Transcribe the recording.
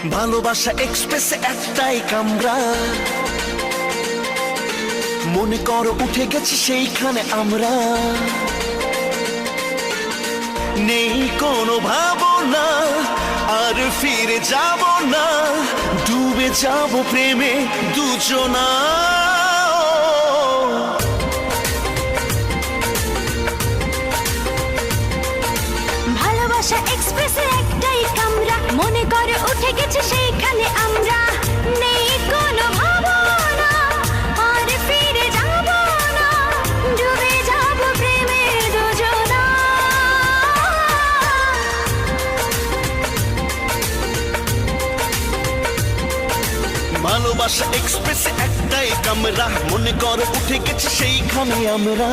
ভালোবাসা এক্সপ্রেসে একটাই কামরা, মনে করো উঠে গেছি সেইখানে আমরা। নেই কোনো ভাবনা, আর ফিরে যাব না, ডুবে যাব প্রেমে দুজনা। ভালোবাসা এক্সপ্রেসে একটাই কামরা, মনে করে উঠে গেছে সেইখানে আমরা। নেই কোনো ভাবনা, আর ফিরে যাব না, ডুবে যাব প্রেমে দুজনা। ভালোবাসা এক্সপ্রেসে একটাই কামরা, মনে করো উঠে গেছে সেইখানে আমরা।